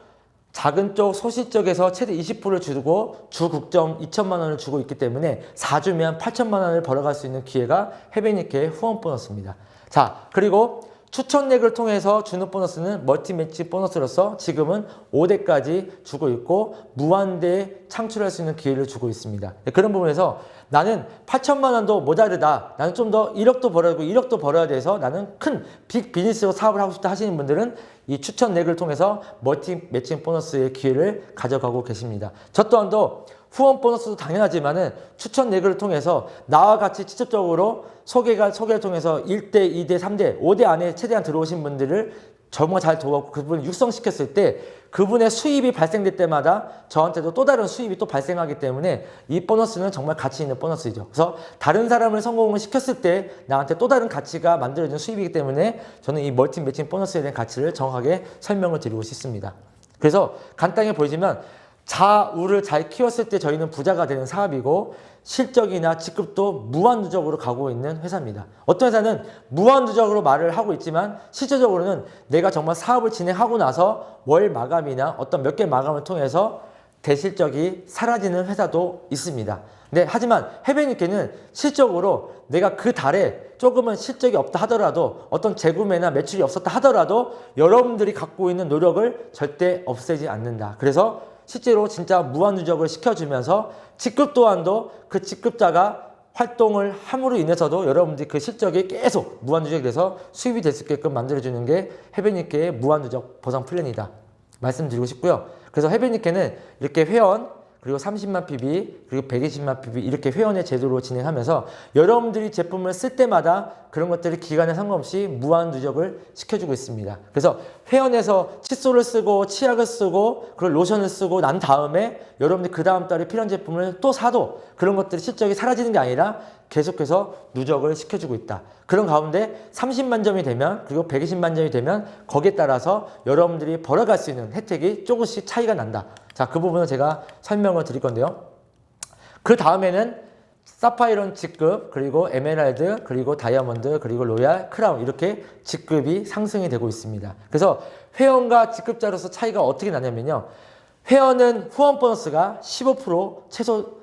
작은 쪽 소실적에서 최대 20%를 주고 주 국점 2천만 원을 주고 있기 때문에 4주면 8천만 원을 벌어갈 수 있는 기회가 해변니케의 후원 보너스입니다. 자, 그리고 추천렉을 통해서 주는 보너스는 멀티매치 보너스로서 지금은 5대까지 주고 있고 무한대 창출할 수 있는 기회를 주고 있습니다. 그런 부분에서 나는 8천만 원도 모자르다. 나는 좀 더 1억도 벌어야 되고 1억도 벌어야 돼서 나는 큰 빅 비즈니스로 사업을 하고 싶다 하시는 분들은 이 추천렉을 통해서 멀티 매칭 보너스의 기회를 가져가고 계십니다. 저 또한도 후원 보너스도 당연하지만은 추천렉을 통해서 나와 같이 직접적으로 소개를 통해서 1대, 2대, 3대, 5대 안에 최대한 들어오신 분들을 정말 잘 도와고 그분을 육성시켰을 때 그분의 수입이 발생될 때마다 저한테도 또 다른 수입이 또 발생하기 때문에 이 보너스는 정말 가치 있는 보너스이죠. 그래서 다른 사람을 성공을 시켰을 때 나한테 또 다른 가치가 만들어지는 수입이기 때문에 저는 이 멀티 매칭 보너스에 대한 가치를 정확하게 설명을 드리고 싶습니다. 그래서 간단히 보여주면 자우를 잘 키웠을 때 저희는 부자가 되는 사업이고 실적이나 직급도 무한누적으로 가고 있는 회사입니다. 어떤 회사는 무한누적으로 말을 하고 있지만 실질적으로는 내가 정말 사업을 진행하고 나서 월 마감이나 어떤 몇 개 마감을 통해서 대실적이 사라지는 회사도 있습니다. 네, 하지만 해변니케는 실적으로 내가 그 달에 조금은 실적이 없다 하더라도 어떤 재구매나 매출이 없었다 하더라도 여러분들이 갖고 있는 노력을 절대 없애지 않는다. 그래서 실제로 진짜 무한누적을 시켜주면서 직급 또한도 그 직급자가 활동을 함으로 인해서도 여러분들이 그 실적이 계속 무한누적이 돼서 수입이 될 수 있게끔 만들어주는 게 해변니케의 무한누적 보상 플랜이다 말씀드리고 싶고요. 그래서 해변니케는 이렇게 회원 그리고 30만 PB 그리고 120만 PB 이렇게 회원의 제도로 진행하면서 여러분들이 제품을 쓸 때마다 그런 것들이 기간에 상관없이 무한 누적을 시켜주고 있습니다. 그래서 회원에서 칫솔을 쓰고 치약을 쓰고 그리고 로션을 쓰고 난 다음에 여러분들이 그 다음 달에 필요한 제품을 또 사도 그런 것들이 실적이 사라지는 게 아니라 계속해서 누적을 시켜주고 있다. 그런 가운데 30만 점이 되면 그리고 120만 점이 되면 거기에 따라서 여러분들이 벌어갈 수 있는 혜택이 조금씩 차이가 난다. 자, 그 부분은 제가 설명을 드릴 건데요. 그 다음에는 사파이론 직급, 그리고 에메랄드, 그리고 다이아몬드, 그리고 로얄, 크라운 이렇게 직급이 상승이 되고 있습니다. 그래서 회원과 직급자로서 차이가 어떻게 나냐면요. 회원은 후원 보너스가 15% 최소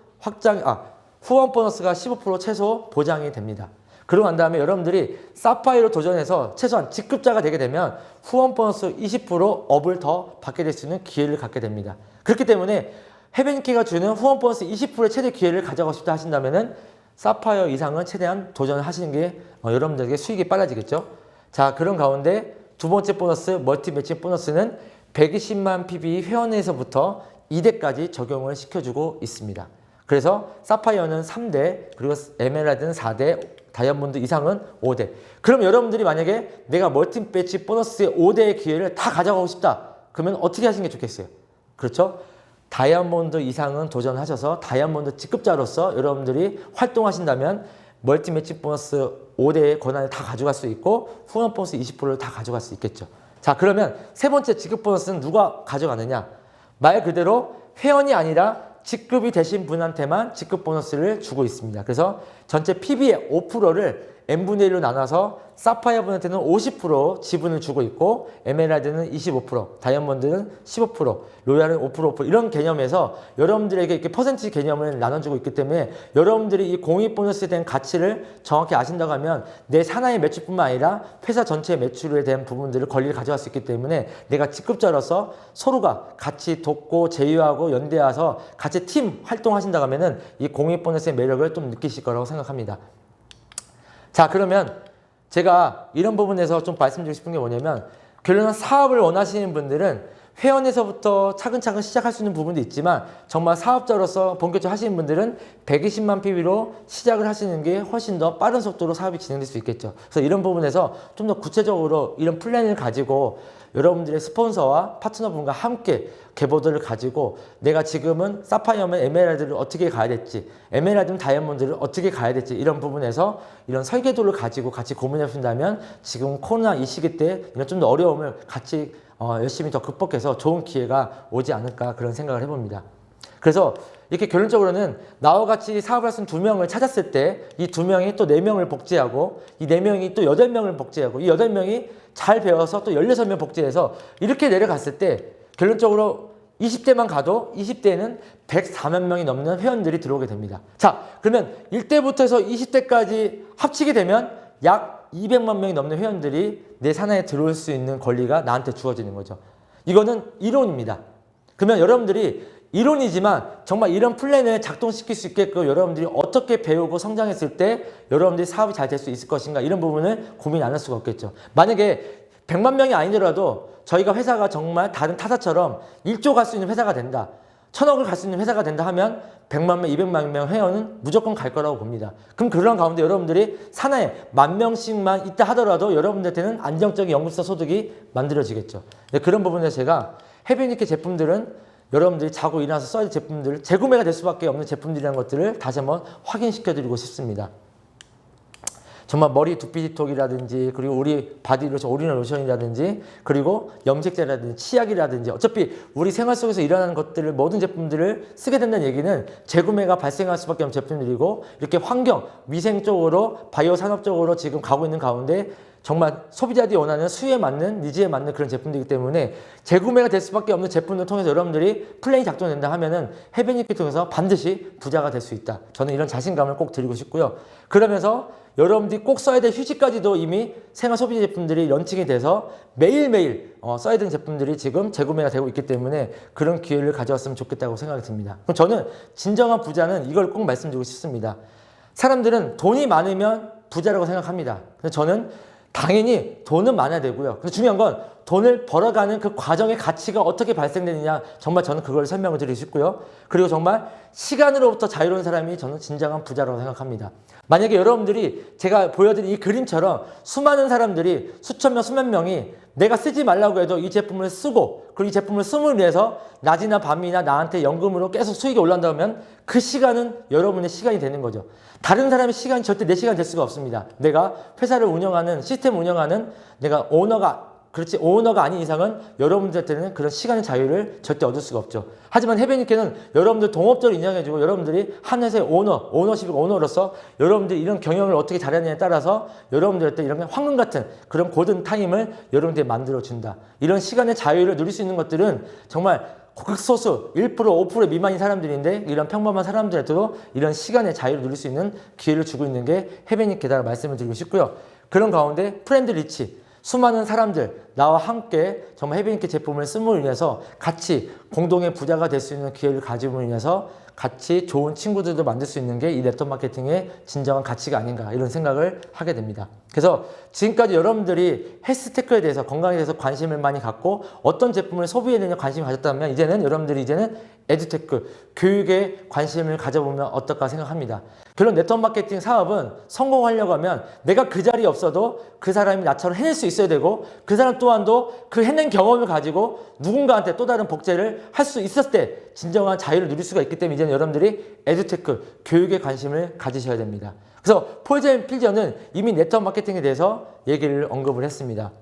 후원 보너스가 15% 최소 보장이 됩니다. 그러고 난 다음에 여러분들이 사파이로 도전해서 최소한 직급자가 되게 되면 후원 보너스 20% 업을 더 받게 될 수 있는 기회를 갖게 됩니다. 그렇기 때문에 해변니케가 주는 후원 보너스 20%의 최대 기회를 가져가고 싶다 하신다면은 사파이어 이상은 최대한 도전을 하시는 게 여러분들에게 수익이 빨라지겠죠. 자, 그런 가운데 두 번째 보너스 멀티 매칭 보너스는 120만 PB 회원에서부터 2대까지 적용을 시켜주고 있습니다. 그래서 사파이어는 3대 그리고 에메랄드는 4대 다이아몬드 이상은 5대. 그럼 여러분들이 만약에 내가 멀티 매치 보너스의 5대의 기회를 다 가져가고 싶다. 그러면 어떻게 하시는 게 좋겠어요? 그렇죠? 다이아몬드 이상은 도전하셔서 다이아몬드 직급자로서 여러분들이 활동하신다면 멀티 매치 보너스 5대의 권한을 다 가져갈 수 있고 후원 보너스 20%를 다 가져갈 수 있겠죠. 자, 그러면 세 번째 직급 보너스는 누가 가져가느냐? 말 그대로 회원이 아니라 직급이 되신 분한테만 직급 보너스를 주고 있습니다. 그래서 전체 PB의 5%를 n분의 1로 나눠서 사파이어 분한테는 50% 지분을 주고 있고 에메랄드는 25%, 다이아몬드는 15%, 로얄은 5% 이런 개념에서 여러분들에게 이렇게 퍼센티지 개념을 나눠주고 있기 때문에 여러분들이 이 공익 보너스에 대한 가치를 정확히 아신다고 하면 내 산하의 매출뿐만 아니라 회사 전체의 매출에 대한 부분들을 권리를 가져갈 수 있기 때문에 내가 직급자로서 서로가 같이 돕고 제휴하고 연대해서 같이 팀 활동하신다고 하면은 이 공익 보너스의 매력을 좀 느끼실 거라고 생각합니다. 자, 그러면 제가 이런 부분에서 좀 말씀드리고 싶은 게 뭐냐면 결론은 사업을 원하시는 분들은 회원에서부터 차근차근 시작할 수 있는 부분도 있지만 정말 사업자로서 본격적으로 하시는 분들은 120만 PB로 시작을 하시는 게 훨씬 더 빠른 속도로 사업이 진행될 수 있겠죠. 그래서 이런 부분에서 좀 더 구체적으로 이런 플랜을 가지고 여러분들의 스폰서와 파트너분과 함께 계보들을 가지고 내가 지금은 사파이어면 에메랄드를 어떻게 가야 될지 에메랄드면 다이아몬드를 어떻게 가야 될지 이런 부분에서 이런 설계도를 가지고 같이 고민해 보신다면 지금 코로나 이 시기 때 이런 좀 더 어려움을 같이 열심히 더 극복해서 좋은 기회가 오지 않을까 그런 생각을 해봅니다. 그래서 이렇게 결론적으로는 나와 같이 사업을 할 수 있는 2명을 찾았을 때 이 2명이 또 4명을 복제하고 이 4명이 또 8명을 복제하고 이 8명이 잘 배워서 또 16명 복제해서 이렇게 내려갔을 때 결론적으로 20대만 가도 20대에는 104만 명이 넘는 회원들이 들어오게 됩니다. 자, 그러면 1대부터 해서 20대까지 합치게 되면 약 200만 명이 넘는 회원들이 내 산하에 들어올 수 있는 권리가 나한테 주어지는 거죠. 이거는 이론입니다. 그러면 여러분들이 이론이지만 정말 이런 플랜을 작동시킬 수 있게끔 여러분들이 어떻게 배우고 성장했을 때 여러분들이 사업이 잘 될 수 있을 것인가, 이런 부분을 고민 안 할 수가 없겠죠. 만약에 100만 명이 아니더라도 저희가 회사가 정말 다른 타사처럼 1조 갈 수 있는 회사가 된다, 1000억을 갈 수 있는 회사가 된다 하면 100만 명, 200만 명 회원은 무조건 갈 거라고 봅니다. 그럼 그런 가운데 여러분들이 산하에 10,000명씩만 있다 하더라도 여러분들한테는 안정적인 연금사 소득이 만들어지겠죠. 네, 그런 부분에서 제가 해변이케 제품들은 여러분들이 자고 일어나서 써야 될 제품들, 재구매가 될 수밖에 없는 제품들이라는 것들을 다시 한번 확인시켜 드리고 싶습니다. 정말 머리 두피 디톡이라든지, 그리고 우리 바디 로션, 올인원 로션이라든지, 그리고 염색제라든지 치약이라든지, 어차피 우리 생활 속에서 일어나는 것들을, 모든 제품들을 쓰게 된다는 얘기는 재구매가 발생할 수밖에 없는 제품들이고, 이렇게 환경, 위생 쪽으로, 바이오 산업 쪽으로 지금 가고 있는 가운데 정말 소비자들이 원하는 수요에 맞는, 니즈에 맞는 그런 제품들이기 때문에 재구매가 될 수밖에 없는 제품을 통해서 여러분들이 플랜이 작동된다 하면은 해변이케 통해서 반드시 부자가 될 수 있다. 저는 이런 자신감을 꼭 드리고 싶고요. 그러면서 여러분들이 꼭 써야 될 휴지까지도 이미 생활 소비자 제품들이 런칭이 돼서 매일매일 써야 되는 제품들이 지금 재구매가 되고 있기 때문에 그런 기회를 가져왔으면 좋겠다고 생각이 듭니다. 그럼 저는 진정한 부자는 이걸 꼭 말씀드리고 싶습니다. 사람들은 돈이 많으면 부자라고 생각합니다. 근데 저는 당연히 돈은 많아야 되고요. 근데 중요한 건 돈을 벌어가는 그 과정의 가치가 어떻게 발생되느냐, 정말 저는 그걸 설명을 드리고 싶고요. 그리고 정말 시간으로부터 자유로운 사람이 저는 진정한 부자라고 생각합니다. 만약에 여러분들이 제가 보여드린 이 그림처럼 수많은 사람들이 수천 명, 수만 명이 내가 쓰지 말라고 해도 이 제품을 쓰고, 그리고 이 제품을 쓰므로 인해서 낮이나 밤이나 나한테 연금으로 계속 수익이 올라온다면 그 시간은 여러분의 시간이 되는 거죠. 다른 사람의 시간이 절대 내 시간이 될 수가 없습니다. 내가 회사를 운영하는, 시스템을 운영하는 내가 오너가 아닌 이상은 여러분들한테는 그런 시간의 자유를 절대 얻을 수가 없죠. 하지만 해변이케는 여러분들 동업자를 인정해주고, 여러분들이 한 회사의 오너십이고 오너로서 여러분들이 이런 경영을 어떻게 잘하느냐에 따라서 여러분들한테 이런 황금 같은 그런 고든 타임을 여러분들이 만들어준다. 이런 시간의 자유를 누릴 수 있는 것들은 정말 극소수 1%, 5% 미만인 사람들인데, 이런 평범한 사람들한테도 이런 시간의 자유를 누릴 수 있는 기회를 주고 있는 게 해변이케다 말씀을 드리고 싶고요. 그런 가운데 프렌드 리치, 수많은 사람들, 나와 함께 정말 해변이케 제품을 씀으로 인해서 같이 공동의 부자가 될 수 있는 기회를 가짐으로 인해서 같이 좋은 친구들도 만들 수 있는 게 이 네트워크 마케팅의 진정한 가치가 아닌가, 이런 생각을 하게 됩니다. 그래서 지금까지 여러분들이 헬스테크에 대해서, 건강에 대해서 관심을 많이 갖고 어떤 제품을 소비해야 되냐 관심을 가졌다면, 이제는 여러분들이 에듀테크, 교육에 관심을 가져보면 어떨까 생각합니다. 그런 네트워크 마케팅 사업은 성공하려고 하면 내가 그 자리에 없어도 그 사람이 나처럼 해낼 수 있어야 되고, 그 사람 또한도 그 해낸 경험을 가지고 누군가한테 또 다른 복제를 할 수 있었을 때 진정한 자유를 누릴 수가 있기 때문에 이제는 여러분들이 에듀테크, 교육에 관심을 가지셔야 됩니다. 그래서 폴 필저는 이미 네트워크 마케팅에 대해서 얘기를 언급을 했습니다.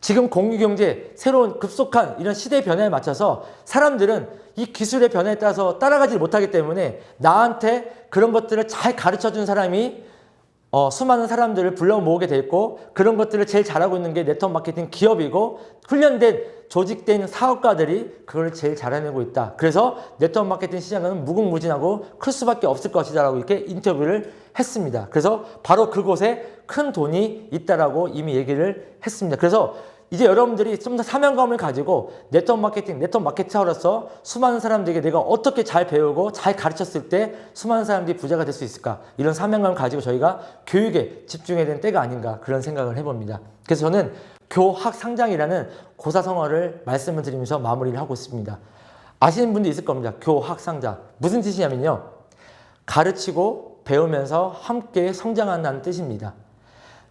지금 공유경제, 새로운 급속한 이런 시대의 변화에 맞춰서 사람들은 이 기술의 변화에 따라서 따라가지 못하기 때문에 나한테 그런 것들을 잘 가르쳐준 사람이 수많은 사람들을 불러 모으게 돼 있고, 그런 것들을 제일 잘하고 있는 게 네트워크 마케팅 기업이고, 훈련된 조직된 사업가들이 그걸 제일 잘해내고 있다. 그래서 네트워크 마케팅 시장은 무궁무진하고 클 수밖에 없을 것이다 라고 이렇게 인터뷰를 했습니다. 그래서 바로 그곳에 큰 돈이 있다라고 이미 얘기를 했습니다. 그래서 이제 여러분들이 좀 더 사명감을 가지고 네트워크 마케터로서 수많은 사람들에게 내가 어떻게 잘 배우고 잘 가르쳤을 때 수많은 사람들이 부자가 될 수 있을까, 이런 사명감을 가지고 저희가 교육에 집중해야 되는 때가 아닌가, 그런 생각을 해봅니다. 그래서 저는 교학상장이라는 고사성어를 말씀을 드리면서 마무리를 하고 있습니다. 아시는 분도 있을 겁니다. 교학상장 무슨 뜻이냐면요, 가르치고 배우면서 함께 성장한다는 뜻입니다.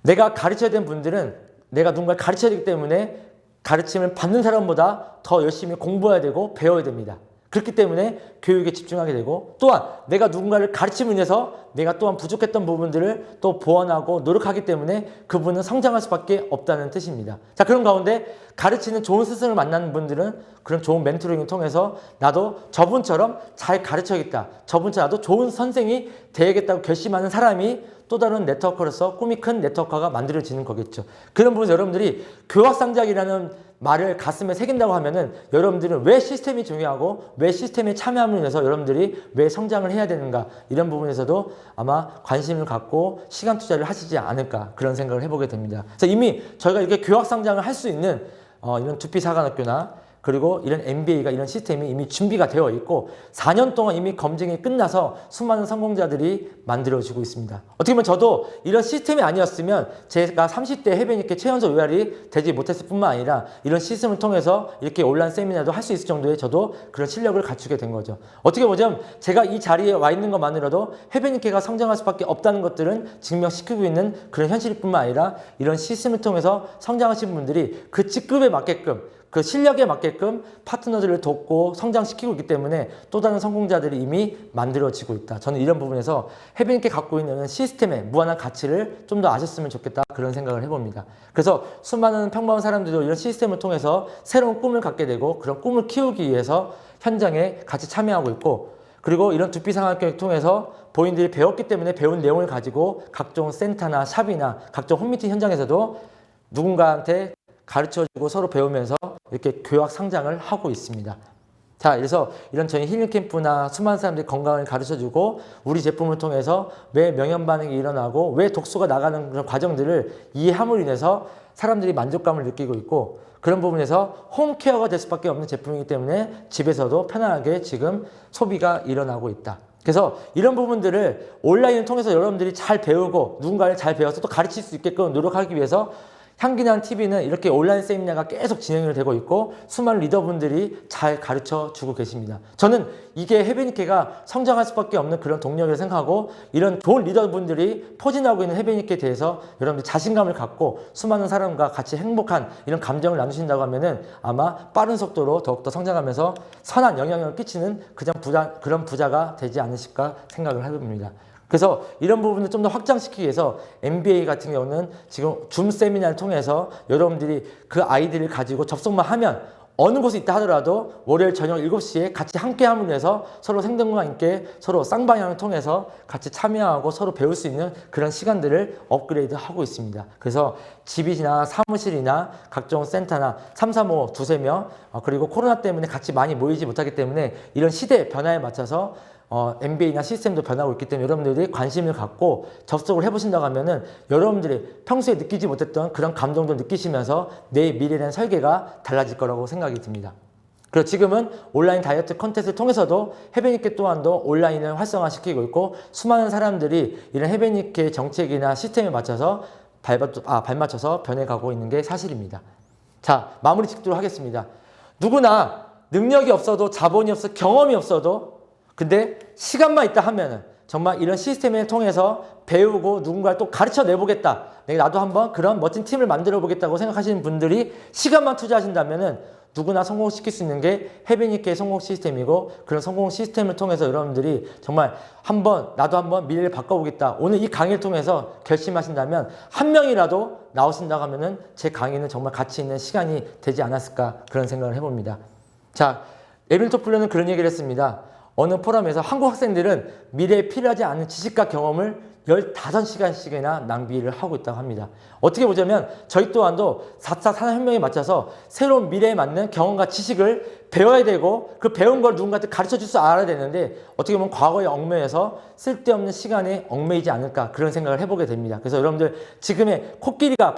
내가 가르쳐야 되는 분들은 내가 누군가를 가르쳐야 되기 때문에 가르침을 받는 사람보다 더 열심히 공부해야 되고 배워야 됩니다. 그렇기 때문에 교육에 집중하게 되고, 또한 내가 누군가를 가르침으로 인해서 내가 또한 부족했던 부분들을 또 보완하고 노력하기 때문에 그분은 성장할 수밖에 없다는 뜻입니다. 자, 그런 가운데 가르치는 좋은 스승을 만나는 분들은 그런 좋은 멘토링을 통해서 나도 저분처럼 잘 가르쳐야겠다, 저분처럼 나도 좋은 선생이 되야겠다고 결심하는 사람이 또 다른 네트워커로서 꿈이 큰 네트워커가 만들어지는 거겠죠. 그런 부분에서 여러분들이 교학상작이라는 말을 가슴에 새긴다고 하면은 여러분들은 왜 시스템이 중요하고 왜 시스템에 참여함으로 인해서 여러분들이 왜 성장을 해야 되는가, 이런 부분에서도 아마 관심을 갖고 시간 투자를 하시지 않을까, 그런 생각을 해보게 됩니다. 그래서 이미 저희가 이렇게 교학상장을 할 수 있는 이런 두피사관학교나 그리고 이런 MBA가, 이런 시스템이 이미 준비가 되어 있고 4년 동안 이미 검증이 끝나서 수많은 성공자들이 만들어지고 있습니다. 어떻게 보면 저도 이런 시스템이 아니었으면 제가 30대 해변이케 최연소 OER이 되지 못했을 뿐만 아니라 이런 시스템을 통해서 이렇게 온라인 세미나도 할 수 있을 정도의 저도 그런 실력을 갖추게 된 거죠. 어떻게 보자면 제가 이 자리에 와 있는 것만으로도 해변이케가 성장할 수밖에 없다는 것들은 증명시키고 있는 그런 현실일 뿐만 아니라 이런 시스템을 통해서 성장하신 분들이 그 직급에 맞게끔, 그 실력에 맞게끔 파트너들을 돕고 성장시키고 있기 때문에 또 다른 성공자들이 이미 만들어지고 있다. 저는 이런 부분에서 해변이케 갖고 있는 시스템의 무한한 가치를 좀 더 아셨으면 좋겠다, 그런 생각을 해봅니다. 그래서 수많은 평범한 사람들도 이런 시스템을 통해서 새로운 꿈을 갖게 되고 그런 꿈을 키우기 위해서 현장에 같이 참여하고 있고, 그리고 이런 두피상학교를 통해서 본인들이 배웠기 때문에 배운 내용을 가지고 각종 센터나 샵이나 각종 홈미팅 현장에서도 누군가한테 가르쳐주고 서로 배우면서 이렇게 교학 상장을 하고 있습니다. 자, 그래서 이런 저희 힐링 캠프나 수많은 사람들이 건강을 가르쳐주고 우리 제품을 통해서 왜 명현 반응이 일어나고 왜 독소가 나가는 그런 과정들을 이해함으로 인해서 사람들이 만족감을 느끼고 있고, 그런 부분에서 홈케어가 될 수밖에 없는 제품이기 때문에 집에서도 편안하게 지금 소비가 일어나고 있다. 그래서 이런 부분들을 온라인을 통해서 여러분들이 잘 배우고 누군가를 잘 배워서 또 가르칠 수 있게끔 노력하기 위해서 향기나는 TV는 이렇게 온라인 세미나가 계속 진행이 되고 있고 수많은 리더분들이 잘 가르쳐 주고 계십니다. 저는 이게 해변이케가 성장할 수밖에 없는 그런 동력이라고 생각하고, 이런 좋은 리더분들이 포진하고 있는 해변이케에 대해서 여러분들 자신감을 갖고 수많은 사람과 같이 행복한 이런 감정을 나누신다고 하면은 아마 빠른 속도로 더욱더 성장하면서 선한 영향력을 끼치는 그런 부자가 되지 않으실까 생각을 해봅니다. 그래서 이런 부분을 좀 더 확장시키기 위해서 MBA 같은 경우는 지금 줌 세미나를 통해서 여러분들이 그 아이디를 가지고 접속만 하면 어느 곳에 있다 하더라도 월요일 저녁 7시에 같이 함께 함으로 해서 서로 생동감 있게 서로 쌍방향을 통해서 같이 참여하고 서로 배울 수 있는 그런 시간들을 업그레이드 하고 있습니다. 그래서 집이나 사무실이나 각종 센터나 3, 3, 5, 두세 명, 그리고 코로나 때문에 같이 많이 모이지 못하기 때문에 이런 시대 변화에 맞춰서 MBA나 시스템도 변하고 있기 때문에 여러분들이 관심을 갖고 접속을 해보신다고 하면은 여러분들이 평소에 느끼지 못했던 그런 감동도 느끼시면서 내 미래에 대한 설계가 달라질 거라고 생각이 듭니다. 그리고 지금은 온라인 다이어트 컨텐츠를 통해서도 해변이케 또한도 온라인을 활성화시키고 있고 수많은 사람들이 이런 해변이케 정책이나 시스템에 맞춰서 발맞춰서 변해가고 있는 게 사실입니다. 자, 마무리 짓도록 하겠습니다. 누구나 능력이 없어도 자본이 없어 경험이 없어도 근데 시간만 있다 하면은 정말 이런 시스템을 통해서 배우고 누군가를 또 가르쳐 내보겠다, 나도 한번 그런 멋진 팀을 만들어 보겠다고 생각하시는 분들이 시간만 투자하신다면은 누구나 성공시킬 수 있는 게 해변이케의 성공 시스템이고, 그런 성공 시스템을 통해서 여러분들이 정말 나도 한번 미래를 바꿔보겠다, 오늘 이 강의를 통해서 결심하신다면 한 명이라도 나오신다고 하면은 제 강의는 정말 가치 있는 시간이 되지 않았을까, 그런 생각을 해봅니다. 자, 에밀 토플러는 그런 얘기를 했습니다. 어느 포럼에서 한국 학생들은 미래에 필요하지 않은 지식과 경험을 15시간씩이나 낭비를 하고 있다고 합니다. 어떻게 보자면 저희 또한도 4차 산업혁명에 맞춰서 새로운 미래에 맞는 경험과 지식을 배워야 되고 그 배운 걸 누군가한테 가르쳐 줄 줄 알아야 되는데 어떻게 보면 과거에 얽매여서 쓸데없는 시간에 얽매이지 않을까, 그런 생각을 해보게 됩니다. 그래서 여러분들 지금의 코끼리가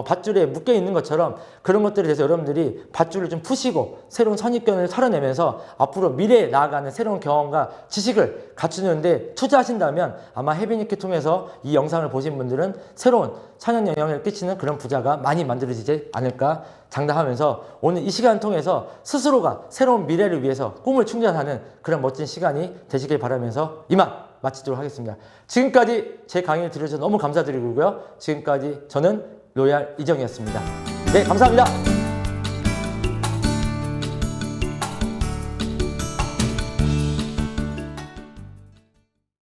밧줄에 묶여 있는 것처럼 그런 것들에 대해서 여러분들이 밧줄을 좀 푸시고 새로운 선입견을 털어내면서 앞으로 미래에 나아가는 새로운 경험과 지식을 갖추는데 투자하신다면 아마 해변이케 통해서 이 영상을 보신 분들은 새로운 천연 영향을 끼치는 그런 부자가 많이 만들어지지 않을까 장담하면서 오늘 이 시간을 통해서 스스로가 새로운 미래를 위해서 꿈을 충전하는 그런 멋진 시간이 되시길 바라면서 이만 마치도록 하겠습니다. 지금까지 제 강의를 들으셔서 너무 감사드리고요. 지금까지 저는 로얄 이정이었습니다. 네, 감사합니다.